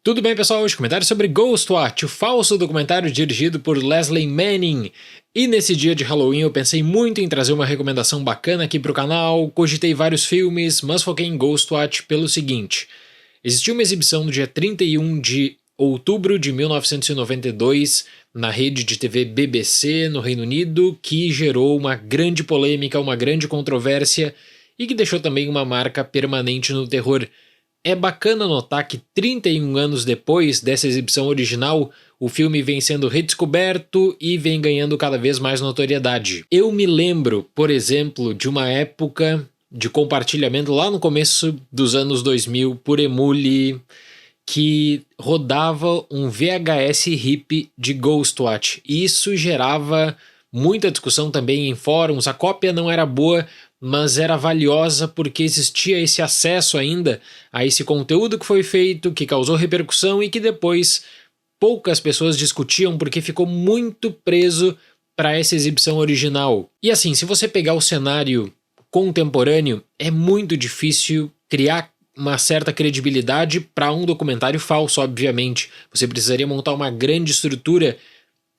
Tudo bem, pessoal? Hoje comentário sobre Ghostwatch, o falso documentário dirigido por Leslie Manning. E nesse dia de Halloween eu pensei muito em trazer uma recomendação bacana aqui pro canal, cogitei vários filmes, mas foquei em Ghostwatch pelo seguinte. Existiu uma exibição no dia 31 de outubro de 1992 na rede de TV BBC no Reino Unido, que gerou uma grande polêmica, uma grande controvérsia e que deixou também uma marca permanente no terror. É bacana notar que 31 anos depois dessa exibição original, o filme vem sendo redescoberto e vem ganhando cada vez mais notoriedade. Eu me lembro, por exemplo, de uma época de compartilhamento lá no começo dos anos 2000 por emule, que rodava um VHS RIP de Ghostwatch. E isso gerava muita discussão também em fóruns. A cópia não era boa, mas era valiosa porque existia esse acesso ainda a esse conteúdo que foi feito, que causou repercussão e que depois poucas pessoas discutiam porque ficou muito preso para essa exibição original. E assim, se você pegar o cenário contemporâneo, é muito difícil criar uma certa credibilidade para um documentário falso, obviamente. Você precisaria montar uma grande estrutura.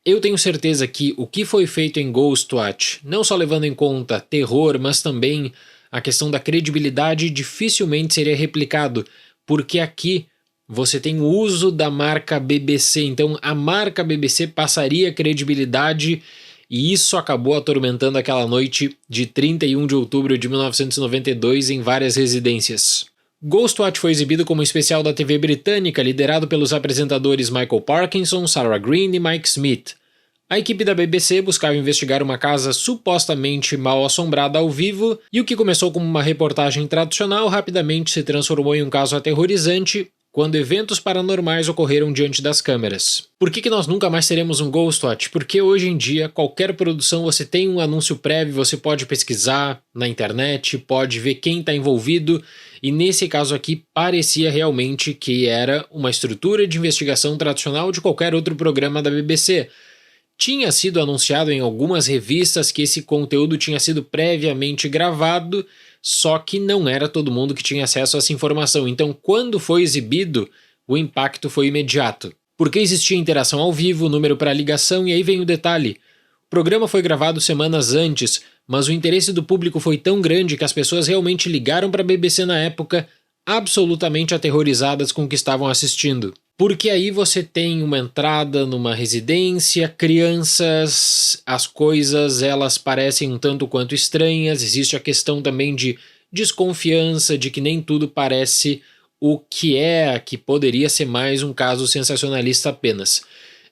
Eu tenho certeza que o que foi feito em Ghostwatch, não só levando em conta terror, mas também a questão da credibilidade, dificilmente seria replicado, porque aqui você tem o uso da marca BBC, então a marca BBC passaria credibilidade e isso acabou atormentando aquela noite de 31 de outubro de 1992 em várias residências. Ghostwatch foi exibido como um especial da TV britânica, liderado pelos apresentadores Michael Parkinson, Sarah Greene e Mike Smith. A equipe da BBC buscava investigar uma casa supostamente mal assombrada ao vivo, e o que começou como uma reportagem tradicional rapidamente se transformou em um caso aterrorizante quando eventos paranormais ocorreram diante das câmeras. Por que nós nunca mais teremos um Ghostwatch? Porque hoje em dia, qualquer produção você tem um anúncio prévio, você pode pesquisar na internet, pode ver quem está envolvido, e nesse caso aqui parecia realmente que era uma estrutura de investigação tradicional de qualquer outro programa da BBC. Tinha sido anunciado em algumas revistas que esse conteúdo tinha sido previamente gravado, só que não era todo mundo que tinha acesso a essa informação. Então, quando foi exibido, o impacto foi imediato. Porque existia interação ao vivo, número para ligação, e aí vem o detalhe. O programa foi gravado semanas antes, mas o interesse do público foi tão grande que as pessoas realmente ligaram para a BBC na época, absolutamente aterrorizadas com o que estavam assistindo. Porque aí você tem uma entrada numa residência, crianças, as coisas elas parecem um tanto quanto estranhas, existe a questão também de desconfiança, de que nem tudo parece o que poderia ser mais um caso sensacionalista apenas.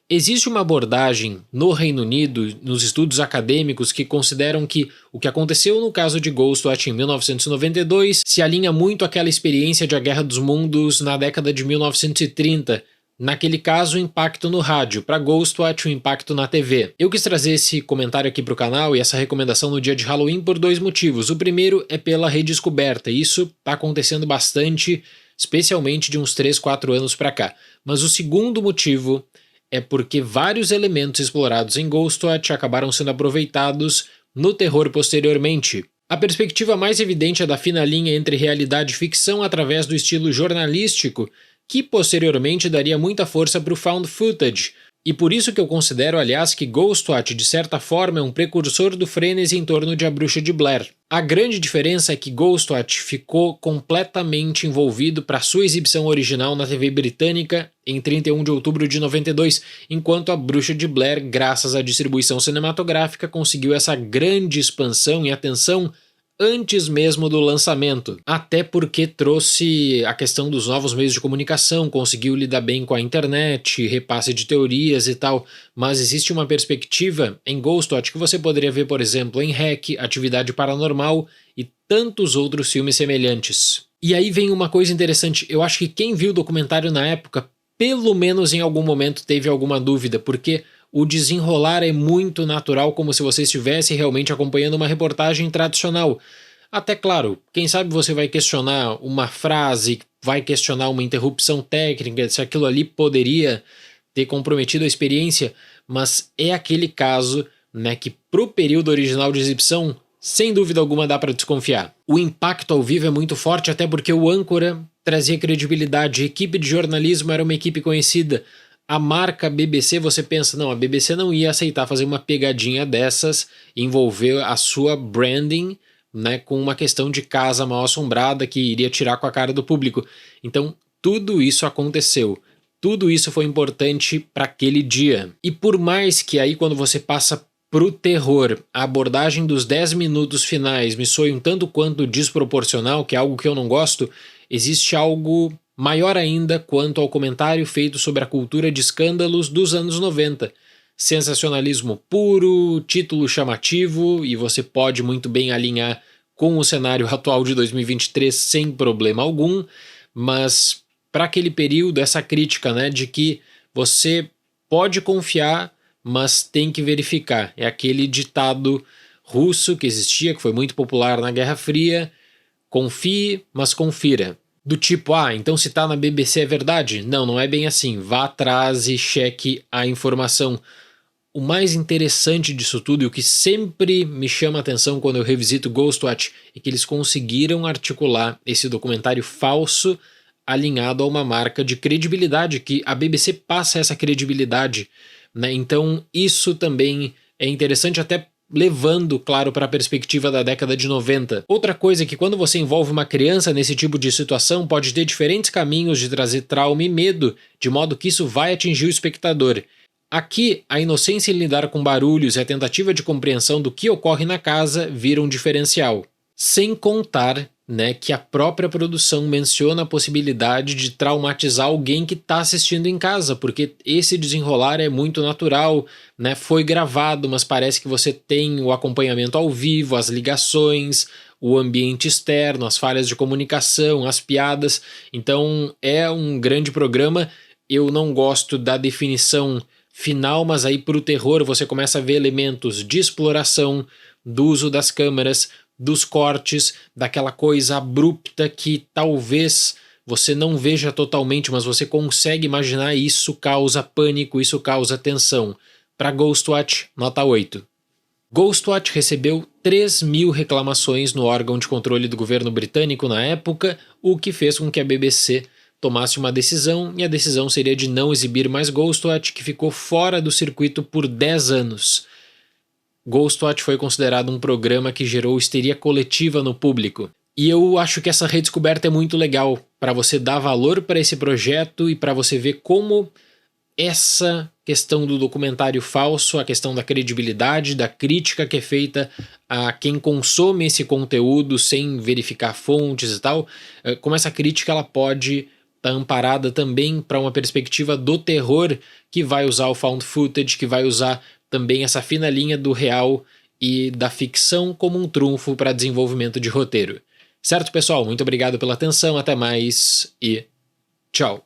Existe uma abordagem no Reino Unido, nos estudos acadêmicos, que consideram que o que aconteceu no caso de Ghostwatch em 1992 se alinha muito àquela experiência de A Guerra dos Mundos na década de 1930. Naquele caso, o impacto no rádio, para Ghostwatch, o impacto na TV. Eu quis trazer esse comentário aqui para o canal e essa recomendação no dia de Halloween por dois motivos. O primeiro é pela redescoberta, isso está acontecendo bastante, especialmente de uns 3, 4 anos para cá. Mas o segundo motivo é porque vários elementos explorados em Ghostwatch acabaram sendo aproveitados no terror posteriormente. A perspectiva mais evidente é da fina linha entre realidade e ficção através do estilo jornalístico, que posteriormente daria muita força para o found footage, e por isso que eu considero, aliás, que Ghostwatch de certa forma é um precursor do frenesi em torno de A Bruxa de Blair. A grande diferença é que Ghostwatch ficou completamente envolvido para sua exibição original na TV britânica em 31 de outubro de 92, enquanto A Bruxa de Blair, graças à distribuição cinematográfica, conseguiu essa grande expansão e atenção antes mesmo do lançamento, até porque trouxe a questão dos novos meios de comunicação, conseguiu lidar bem com a internet, repasse de teorias e tal, mas existe uma perspectiva em Ghostwatch que você poderia ver, por exemplo, em REC, Atividade Paranormal e tantos outros filmes semelhantes. E aí vem uma coisa interessante, eu acho que quem viu o documentário na época, pelo menos em algum momento teve alguma dúvida, porque o desenrolar é muito natural, como se você estivesse realmente acompanhando uma reportagem tradicional. Até claro, quem sabe você vai questionar uma frase, vai questionar uma interrupção técnica, se aquilo ali poderia ter comprometido a experiência, mas é aquele caso, né, que pro período original de exibição sem dúvida alguma dá para desconfiar. O impacto ao vivo é muito forte, até porque o âncora trazia credibilidade, a equipe de jornalismo era uma equipe conhecida. A marca BBC, você pensa, não, a BBC não ia aceitar fazer uma pegadinha dessas, envolver a sua branding, né, com uma questão de casa mal assombrada que iria tirar com a cara do público. Então, tudo isso aconteceu. Tudo isso foi importante para aquele dia. E por mais que aí quando você passa pro terror, a abordagem dos 10 minutos finais me soe um tanto quanto desproporcional, que é algo que eu não gosto, existe algo maior ainda quanto ao comentário feito sobre a cultura de escândalos dos anos 90. Sensacionalismo puro, título chamativo, e você pode muito bem alinhar com o cenário atual de 2023 sem problema algum, mas para aquele período, essa crítica, né, de que você pode confiar, mas tem que verificar. É aquele ditado russo que existia, que foi muito popular na Guerra Fria: confie, mas confira. Do tipo, então se tá na BBC é verdade? Não, não é bem assim. Vá atrás e cheque a informação. O mais interessante disso tudo, e o que sempre me chama a atenção quando eu revisito Ghostwatch, é que eles conseguiram articular esse documentário falso alinhado a uma marca de credibilidade, que a BBC passa essa credibilidade, né? Então isso também é interessante, até levando, claro, para a perspectiva da década de 90. Outra coisa é que quando você envolve uma criança nesse tipo de situação, pode ter diferentes caminhos de trazer trauma e medo, de modo que isso vai atingir o espectador. Aqui, a inocência em lidar com barulhos e a tentativa de compreensão do que ocorre na casa vira um diferencial. Sem contar, né, que a própria produção menciona a possibilidade de traumatizar alguém que está assistindo em casa, porque esse desenrolar é muito natural, né, foi gravado, mas parece que você tem o acompanhamento ao vivo, as ligações, o ambiente externo, as falhas de comunicação, as piadas. Então é um grande programa. Eu não gosto da definição final, mas aí para o terror você começa a ver elementos de exploração, do uso das câmeras, dos cortes, daquela coisa abrupta que talvez você não veja totalmente, mas você consegue imaginar, e isso causa pânico, isso causa tensão. Para Ghostwatch, nota 8. Ghostwatch recebeu 3.000 reclamações no órgão de controle do governo britânico na época, o que fez com que a BBC tomasse uma decisão, e a decisão seria de não exibir mais Ghostwatch, que ficou fora do circuito por 10 anos. Ghostwatch foi considerado um programa que gerou histeria coletiva no público. E eu acho que essa redescoberta é muito legal, para você dar valor para esse projeto e para você ver como essa questão do documentário falso, a questão da credibilidade, da crítica que é feita a quem consome esse conteúdo sem verificar fontes e tal, como essa crítica ela pode estar amparada também para uma perspectiva do terror, que vai usar o found footage, que vai usar também essa fina linha do real e da ficção como um trunfo para desenvolvimento de roteiro. Certo, pessoal? Muito obrigado pela atenção, até mais e tchau!